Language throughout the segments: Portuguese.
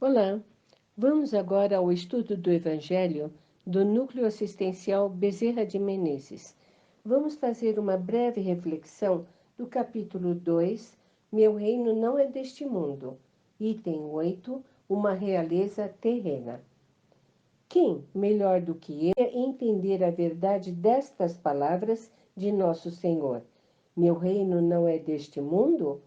Olá, vamos agora ao estudo do Evangelho do Núcleo Assistencial Bezerra de Menezes. Vamos fazer uma breve reflexão do capítulo 2, Meu Reino Não é deste Mundo, item 8, Uma Realeza Terrena. Quem, melhor do que eu, entender a verdade destas palavras de nosso Senhor? Meu reino não é deste mundo?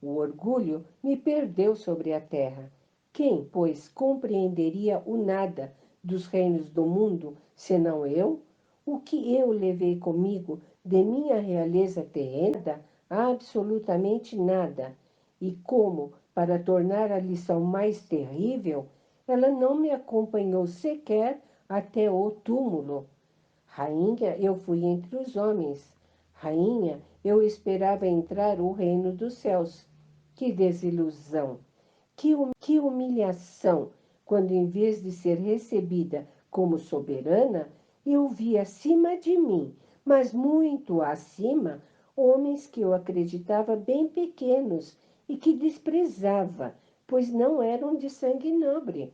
O orgulho me perdeu sobre a terra. Quem, pois, compreenderia o nada dos reinos do mundo, senão eu? O que eu levei comigo de minha realeza terrena? Absolutamente nada. E como, para tornar a lição mais terrível, ela não me acompanhou sequer até o túmulo. Rainha, eu fui entre os homens. Rainha, eu esperava entrar o reino dos céus. Que desilusão! Que humilhação! Quando, em vez de ser recebida como soberana, eu vi acima de mim, mas muito acima, homens que eu acreditava bem pequenos e que desprezava, pois não eram de sangue nobre.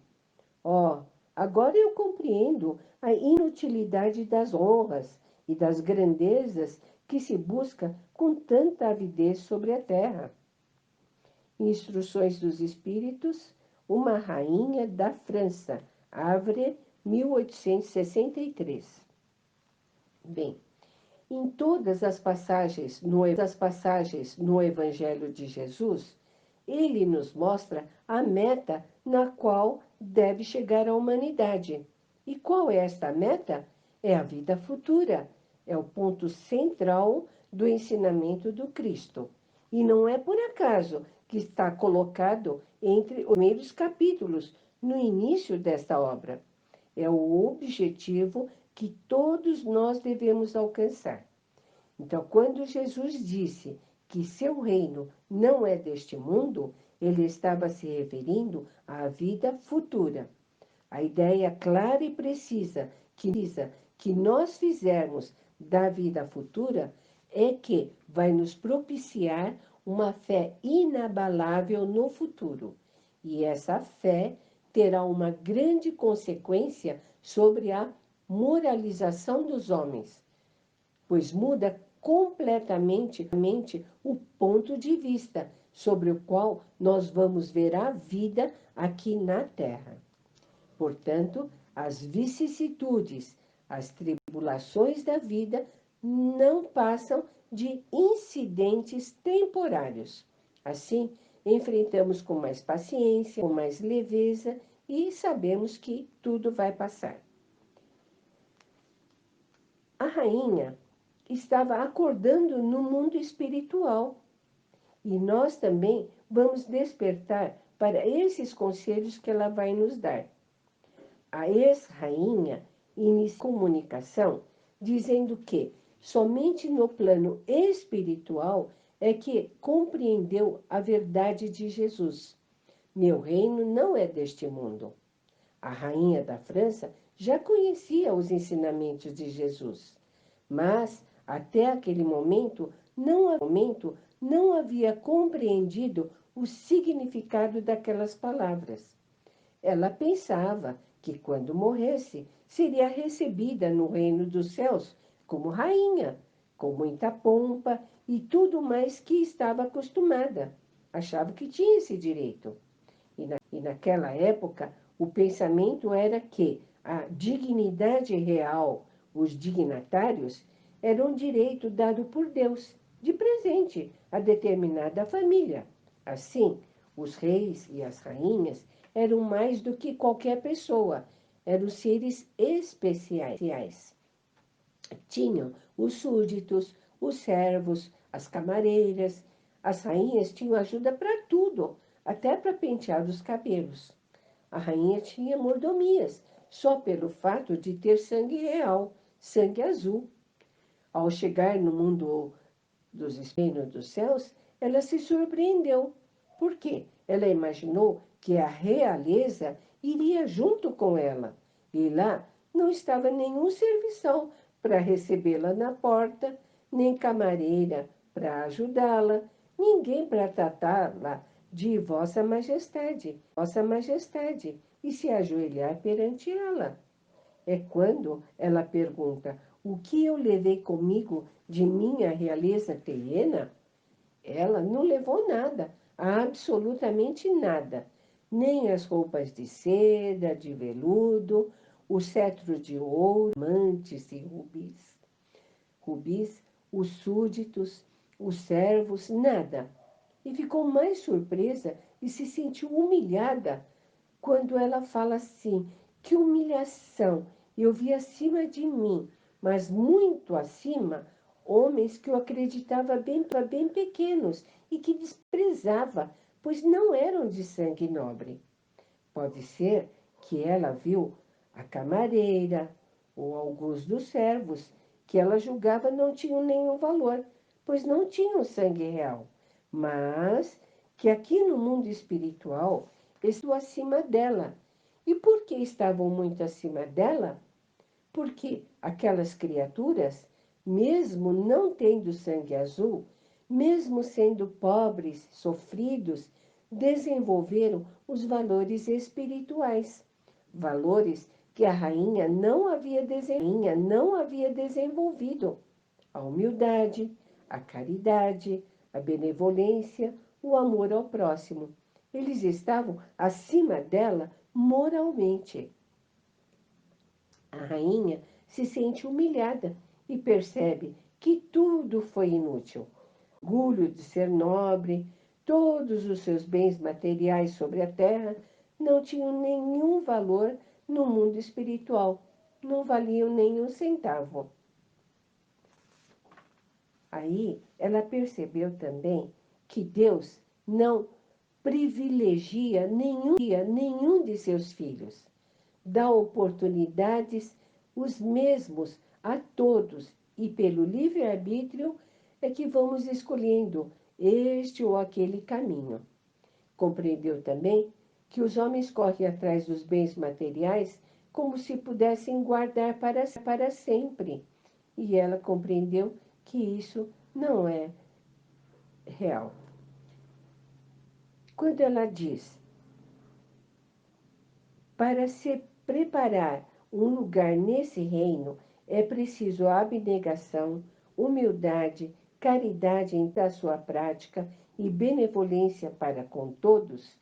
Oh, agora eu compreendo a inutilidade das honras e das grandezas que se busca com tanta avidez sobre a terra. Instruções dos Espíritos, uma rainha da França, Havre, 1863. Bem, em todas as passagens no Evangelho de Jesus, ele nos mostra a meta na qual deve chegar a humanidade. E qual é esta meta? É a vida futura. É o ponto central do ensinamento do Cristo. E não é por acaso que está colocado entre os primeiros capítulos, no início desta obra. É o objetivo que todos nós devemos alcançar. Então, quando Jesus disse que seu reino não é deste mundo, ele estava se referindo à vida futura. A ideia clara e precisa que nós fizermos da vida futura é que vai nos propiciar uma fé inabalável no futuro. E essa fé terá uma grande consequência sobre a moralização dos homens, pois muda completamente o ponto de vista sobre o qual nós vamos ver a vida aqui na Terra. Portanto, as vicissitudes, as tribulações da vida não passam de incidentes temporários. Assim, enfrentamos com mais paciência, com mais leveza e sabemos que tudo vai passar. A rainha estava acordando no mundo espiritual e nós também vamos despertar para esses conselhos que ela vai nos dar. A ex-rainha inicia comunicação dizendo que somente no plano espiritual é que compreendeu a verdade de Jesus. Meu reino não é deste mundo. A rainha da França já conhecia os ensinamentos de Jesus, mas até aquele não havia compreendido o significado daquelas palavras. Ela pensava que quando morresse seria recebida no reino dos céus como rainha, com muita pompa e tudo mais que estava acostumada. Achava que tinha esse direito. E naquela época, o pensamento era que a dignidade real, os dignatários, era um direito dado por Deus, de presente a determinada família. Assim, os reis e as rainhas eram mais do que qualquer pessoa, eram seres especiais. Tinham os súditos, os servos, as camareiras. As rainhas tinham ajuda para tudo, até para pentear os cabelos. A rainha tinha mordomias, só pelo fato de ter sangue real, sangue azul. Ao chegar no mundo dos reinos dos céus, ela se surpreendeu. Por quê? Ela imaginou que a realeza iria junto com ela. E lá não estava nenhum serviçal para recebê-la na porta, nem camareira para ajudá-la, ninguém para tratá-la de Vossa Majestade, e se ajoelhar perante ela. É quando ela pergunta: o que eu levei comigo de minha realeza terrena? Ela não levou nada, absolutamente nada. Nem as roupas de seda, de veludo, o cetro de ouro, diamantes e rubis, os súditos, os servos, nada. E ficou mais surpresa e se sentiu humilhada quando ela fala assim: que humilhação! Eu vi acima de mim, mas muito acima, homens que eu acreditava bem pequenos e que desprezava, pois não eram de sangue nobre. Pode ser que ela viu a camareira ou alguns dos servos que ela julgava não tinham nenhum valor, pois não tinham sangue real, mas que aqui no mundo espiritual estão acima dela. E por que estavam muito acima dela? Porque aquelas criaturas, mesmo não tendo sangue azul, mesmo sendo pobres, sofridos, desenvolveram os valores espirituais, valores que a rainha não havia desenvolvido: a humildade, a caridade, a benevolência, o amor ao próximo. Eles estavam acima dela moralmente. A rainha se sente humilhada e percebe que tudo foi inútil. Orgulho de ser nobre, todos os seus bens materiais sobre a terra não tinham nenhum valor no mundo espiritual, não valiam nenhum centavo. Aí ela percebeu também que Deus não privilegia nenhum de seus filhos, dá oportunidades os mesmos a todos, e pelo livre-arbítrio é que vamos escolhendo este ou aquele caminho. Compreendeu também que os homens correm atrás dos bens materiais como se pudessem guardar para sempre. E ela compreendeu que isso não é real. Quando ela diz: para se preparar um lugar nesse reino, é preciso abnegação, humildade, caridade em a sua prática e benevolência para com todos.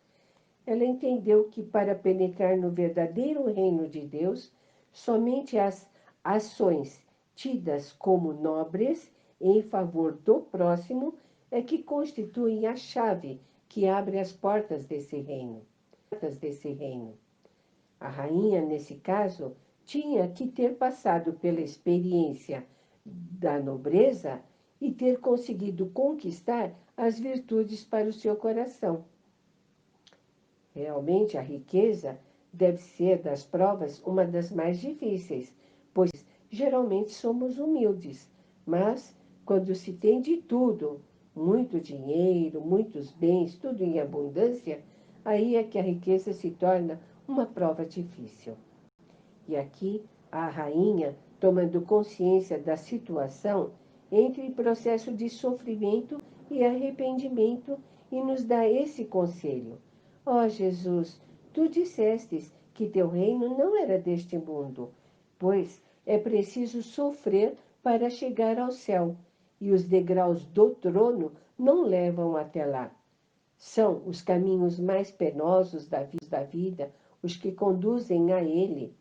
Ela entendeu que para penetrar no verdadeiro reino de Deus, somente as ações tidas como nobres em favor do próximo é que constituem a chave que abre as portas desse reino. A rainha, nesse caso, tinha que ter passado pela experiência da nobreza e ter conseguido conquistar as virtudes para o seu coração. Realmente, a riqueza deve ser das provas uma das mais difíceis, pois geralmente somos humildes, mas quando se tem de tudo, muito dinheiro, muitos bens, tudo em abundância, aí é que a riqueza se torna uma prova difícil. E aqui a rainha, tomando consciência da situação, entra em processo de sofrimento e arrependimento e nos dá esse conselho: ó Jesus, tu dissestes que teu reino não era deste mundo, pois é preciso sofrer para chegar ao céu, e os degraus do trono não levam até lá. São os caminhos mais penosos da vida os que conduzem a ele.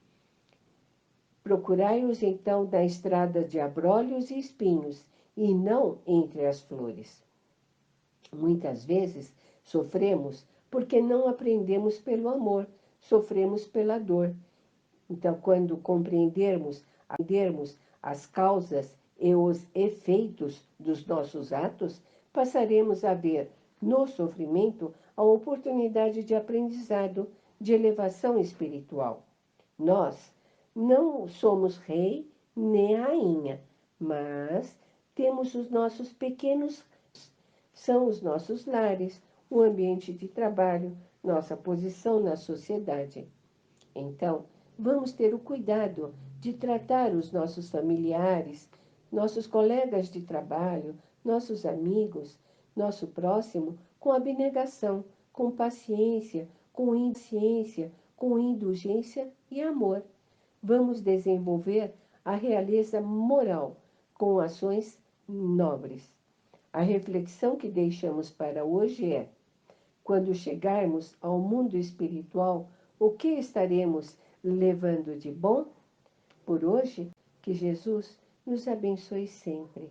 Procurai-os então na estrada de abrolhos e espinhos, e não entre as flores. Muitas vezes sofremos porque não aprendemos pelo amor, sofremos pela dor. Então, quando compreendermos as causas e os efeitos dos nossos atos, passaremos a ver no sofrimento a oportunidade de aprendizado, de elevação espiritual. Nós não somos rei nem rainha, mas temos os nossos pequenos, são os nossos lares, o ambiente de trabalho, nossa posição na sociedade. Então, vamos ter o cuidado de tratar os nossos familiares, nossos colegas de trabalho, nossos amigos, nosso próximo com abnegação, com paciência, com impaciência, com indulgência e amor. Vamos desenvolver a realeza moral com ações nobres. A reflexão que deixamos para hoje é: quando chegarmos ao mundo espiritual, o que estaremos levando de bom? Por hoje, que Jesus nos abençoe sempre.